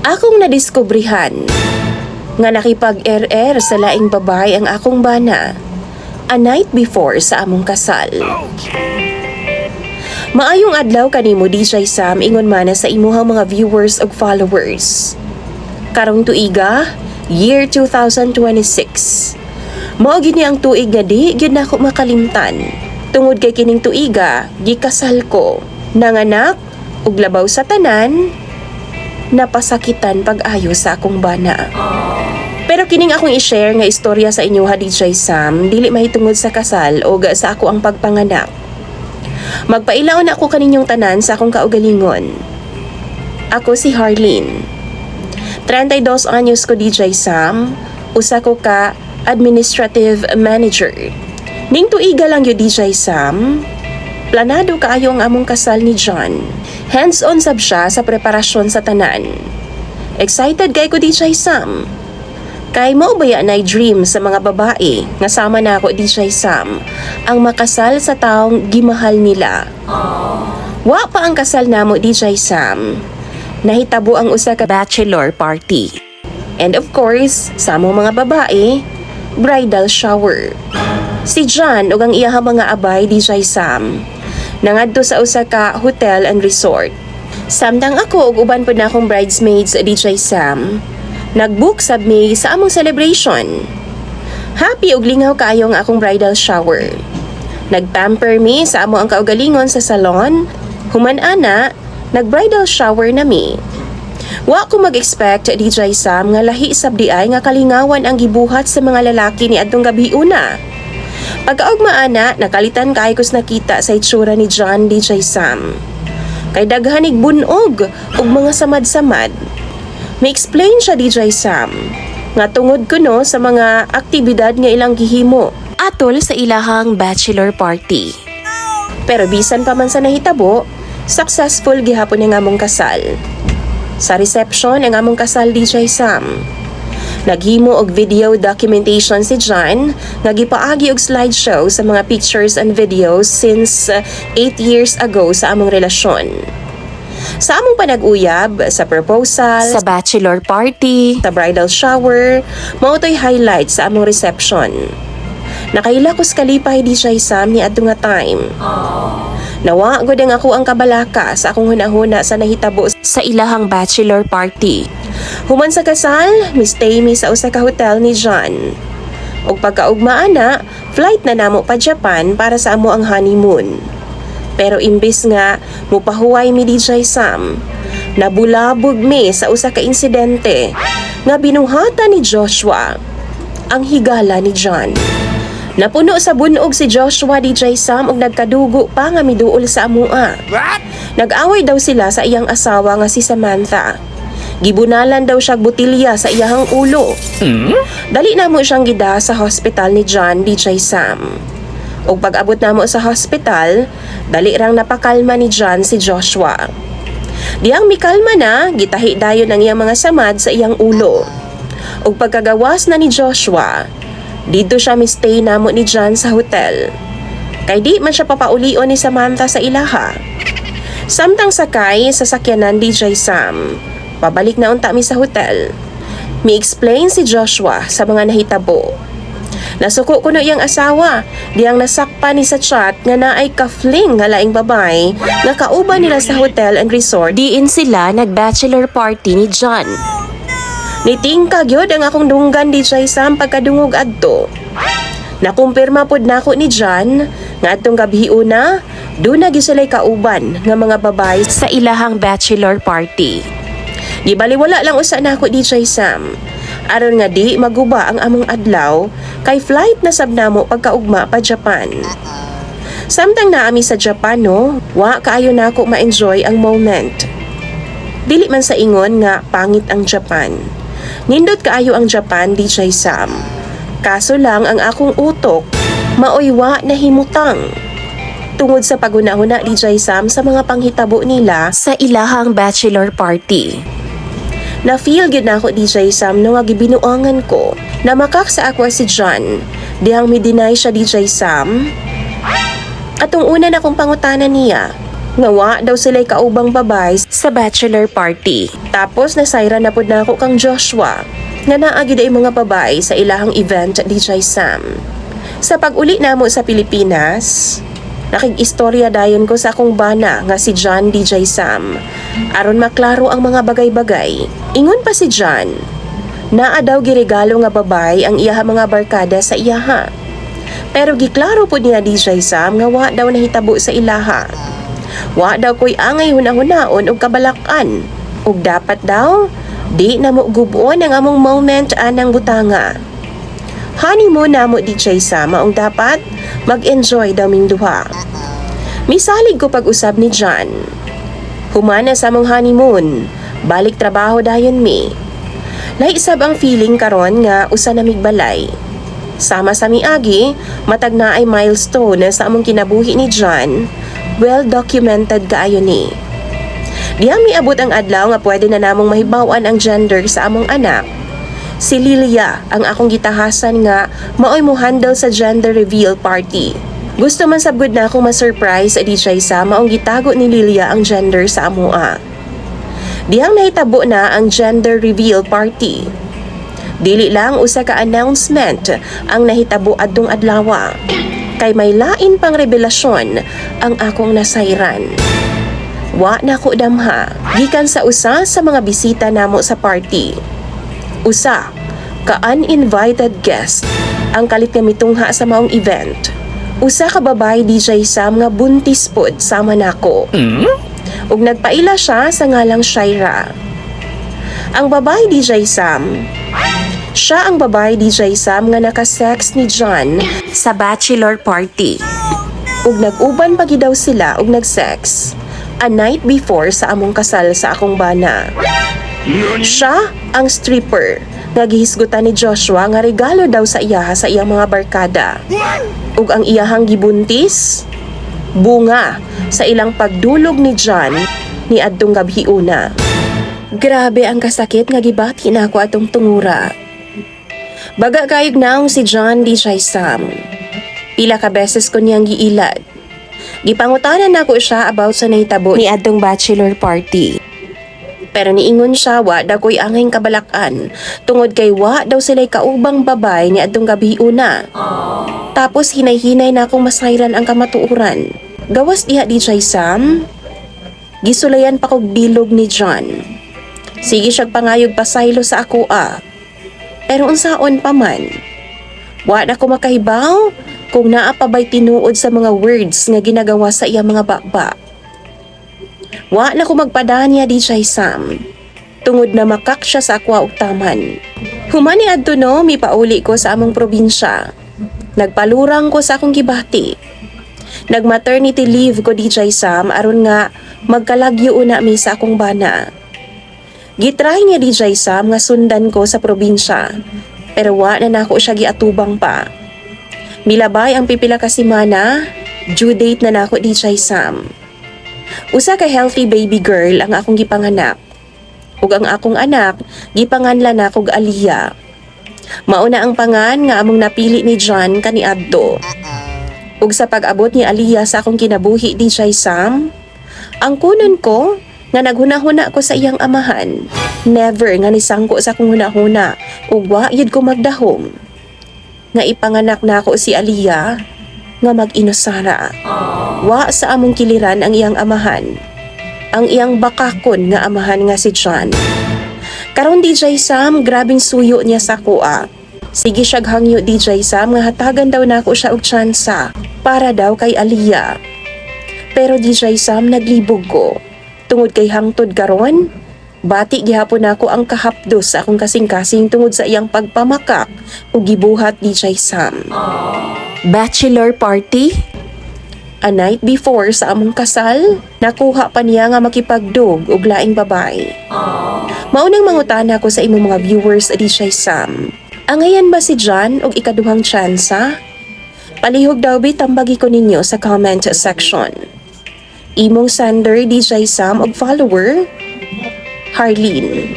Akong nadiskubrihan nga nakipag-er-er sa laing babay ang akong bana a night before sa among kasal. Maayong adlaw kanimo DJ Sam, ingon mana sa imuhang mga viewers ug followers. Karong tuiga, year 2026. Mao gid ni ang tuig nga di gyud nako makalimtan. Tungod kay kining tuiga, gikasal ko, nanganak ug labaw sa tanan, napasakitan pag-ayo sa akong bana. Pero kining akong i-share nga istorya sa inyo ha DJ Sam, dili mahitungod sa kasal o sa ako ang pagpanganak. Magpailaon ako kaninyong tanan sa akong kaugalingon. Ako si Harleen. 32 anyos ko DJ Sam, usa ko ka administrative manager. Ning tuiga lang yo DJ Sam, planado kaayo ang among kasal ni John. Hands-on sab siya sa preparasyon sa tanan. Excited kay ko DJ Sam. Kay mao baya nay dream sa mga babae nga sama na ako DJ Sam ang makasal sa taong gimahal nila. Wa pa ang kasal namo DJ Sam. Nahitabo ang usa ka bachelor party. And of course, sa among mga babae, bridal shower. Si John ug ang iyahang mga abay DJ Sam nangadto sa usa ka hotel and resort. Samtang ako ug uban pud na akong bridesmaids DJ Sam, nagbook sab mi sa among celebration. Happy ug lingaw kaayo ang akong bridal shower. Nagpamper mi sa amo ang kaugalingon sa salon. Human ana, nag-bridal shower na mi. Wa ko mag-expect DJ Sam nga lahi sab di ay nga kalingawan ang gibuhat sa mga lalaki ni adtong gabi una. Pagkaugma ana, nakalitan kay kus nakita sa itsura ni John DJ Sam. Kay daghanig bunog ug mga samad-samad. May explain siya DJ Sam nga tungod kuno sa mga aktibidad nga ilang gihimo atol sa ilahang bachelor party. Pero bisan pa man sa nahitabo, successful gihapon ang among kasal. Sa reception ang among kasal DJ Sam, naghimo og video documentation si John nga gipaagi og slideshow sa mga pictures and videos since 8 years ago sa among relasyon. Sa among panag-uyab, sa proposal, sa bachelor party, sa bridal shower, mao toy highlight sa among reception. Nakailakos kalipay DJ Sam ni adto nga time. Nawa gud ang ako ang kabalaka sa akong hunahuna sa nahitabo sa ilahang bachelor party. Human sa kasal, mistay mi sa usa ka hotel ni John. Ug pagkaugma ana, flight na namo pa Japan para sa amo ang honeymoon. Pero imbis nga mupahuway mi DJ Sam, nabulabog mi sa usa ka insidente nga binuhatan ni Joshua ang higala ni John. Napuno sa bunog si Joshua DJ Sam ug nagkadugo pa nga miduol sa amua. Nag-away daw sila sa iyang asawa nga si Samantha. Gibunalan daw siya butilya sa iyahang ulo. Dali na mo siyang gida sa hospital ni John DJ Sam. Ug pag-abot na mo sa hospital, dali rang napakalma ni John si Joshua. Diyang mikalma na, gitahi dayon ang iyang mga samad sa iyang ulo. Ug pagkagawas na ni Joshua, dito siya mistay namo ni John sa hotel. Kay di man siya papaulion ni Samantha sa ilaha. Samtang sakay sa sakyanan DJ Sam, pabalik na unta mi sa hotel. Mi-explain si Joshua sa mga nahitabo. Nasuko kuno iyang asawa, diyang nasakpa ni sa chat nga naay kafling nga laing babay nga kauban nila sa hotel and resort. Diin sila nag-bachelor party ni John. Nitingkag yun ang akong dunggan DJ Sam pagkadungog adto. Nakumpirma pod nako ni John nga adtong gabi una, doon na gisulay kauban nga mga babay sa ilahang bachelor party. Gibaliwala lang usa nako DJ Sam. Aron nga di maguba ang among adlaw kay flight na sab namo pagkaugma pa Japan. Samtang naami sa Japan no, wa kaayo nako ma-enjoy ang moment. Dili man sa ingon nga pangit ang Japan. Nindot kaayo ang Japan DJ Sam. Kaso lang ang akong utok maoywa na himutang. Tungod sa pagunahuna DJ Sam sa mga panghitabo nila sa ilahang bachelor party. Na-feel gid na ako DJ Sam no nga gibinuangan ko na makak sa ako si John. Dihang mi-deny siya DJ Sam. Atong una na kong pangutanan niya, Ngawa daw sila'y kaubang babay sa bachelor party. Tapos nasayra na pod na ako kang Joshua nga naagi ay mga babay sa ilahang event DJ Sam. Sa pag-uli namo sa Pilipinas, nakig-istorya dayon ko sa akong bana nga si John DJ Sam aron maklaro ang mga bagay-bagay. Ingon pa si John, naa daw giregalo nga babay ang iyaha mga barkada sa iyaha. Pero giklaro po niya DJ Sam nga wa daw nahitabo sa ilaha. Wa daw ko'y angay hunahunahon og kabalakan. Ug dapat daw, di na mo gubon ang among moment anang butanga. Honeymoon na mo DJ Sam maong dapat mag-enjoy daw ming duha. Misalig ko pag-usab ni John. Humana sa among honeymoon, balik trabaho dayon mi. Naisab ang feeling karon nga usa na migbalay. Sama sa miagi, matag na ay milestone sa among kinabuhi ni John, well documented kaayo ni. Diyang miabot ang adlaw nga pwede na namong mahibawan ang gender sa among anak. Si Lilia ang akong gitahasan nga maoy mo handle sa gender reveal party. Gusto man sabgod na akong ma-surprise sa DJ sa maong gitago ni Lilia ang gender sa amoa. Diyang nahitabo na ang gender reveal party. Dili lang usa ka announcement ang nahitabo adtong adlawa. Kay may lain pang revelasyon ang akong nasayran. Wa na ko damha, gikan sa usa sa mga bisita namo sa party. Usa ka uninvited guest ang kalit nga mitungha sa maong event. Usa ka babay DJ Sam nga buntis pod sama nako. Ug nagpaila siya sa ngalang Shaira. Ang babay DJ Sam, siya ang babay DJ Sam nga naka-sex ni John sa bachelor party. Ug nag-uban pa daw sila ug nag-sex a night before sa among kasal sa akong bana. Siya ang stripper nga gihisgutan ni Joshua nga regalo daw sa iyaha sa iyang mga barkada. Ug ang iyahang gibuntis, bunga sa ilang pagdulog ni John ni adtong gabhi una. Grabe ang kasakit nga gibati na ako atong tungura. Baga kayog naong si John DJ Sam. Pila ka beses ko niyang giilad. Gipangutanan nako siya about sa nahitabo ni adtong bachelor party. Pero niingon siya wa daw ko'y angay kabalakan tungod kay wa daw sila'y kaubang babay ni adtong gabi una. Tapos hinay-hinay na akong masayran ang kamatuuran. Gawas diha DJ Sam, gisulayan pa kog bilog ni John. Sige siyag pangayog pasaylo sa ako Pero unsaon pa man, wa na ko makahibaw kung naa pa ba'y tinuod sa mga words nga ginagawa sa iyang mga bakba. Wa na ko magpadanya DJ Sam, tungod na makak siya sa akwa ug taman. Humani adto no, mipauli ko sa among probinsya. Nagpalurang ko sa akong gibati. Nag-maternity leave ko DJ Sam aron nga magkalagyo una mi sa akong bana. Gitry niya DJ Sam nga sundan ko sa probinsya, pero wa na nako siya giatubang pa. Milabay ang pipila ka semana, due date na nako DJ Sam. Usa ka healthy baby girl ang akong gipanganak. Ug ang akong anak, gipanganlan na kog Aliyah. Mauna ang pangan nga among napili ni John kaniadto. Ug sa pag-abot ni Aliyah sa akong kinabuhi DJ Sam, ang kunon ko nga naghuna-huna ko sa iyang amahan. Never nga nisangko sa akong huna-huna ug wa yun ko magdahom. Nga ipanganak na ako si Aliyah nga mag-inosara. Wa sa among kiliran ang iyang amahan. Ang iyang bakakon nga amahan nga si John. Karon DJ Sam, grabing suyo niya sa kuha. Sige siyag hangyo DJ Sam nga hatagan daw nako siya og tsansa para daw kay Aliyah. Pero DJ Sam, naglibog ko. Tungod kay hangtod karon, bati gihapon nako ang kahapdos sa akong kasing-kasing tungod sa iyang pagpamakak ug gibuhat DJ Sam. Bachelor party? A night before sa among kasal, nakuha pa niya nga makipagdog og laing babay. Maunang mangutana ko sa imong mga viewers DJ Sam. Angayan ba si John og ikaduhang tsansa? Palihog daw tambagi ko ninyo sa comment section. Imong sender DJ Sam og follower, Harleen.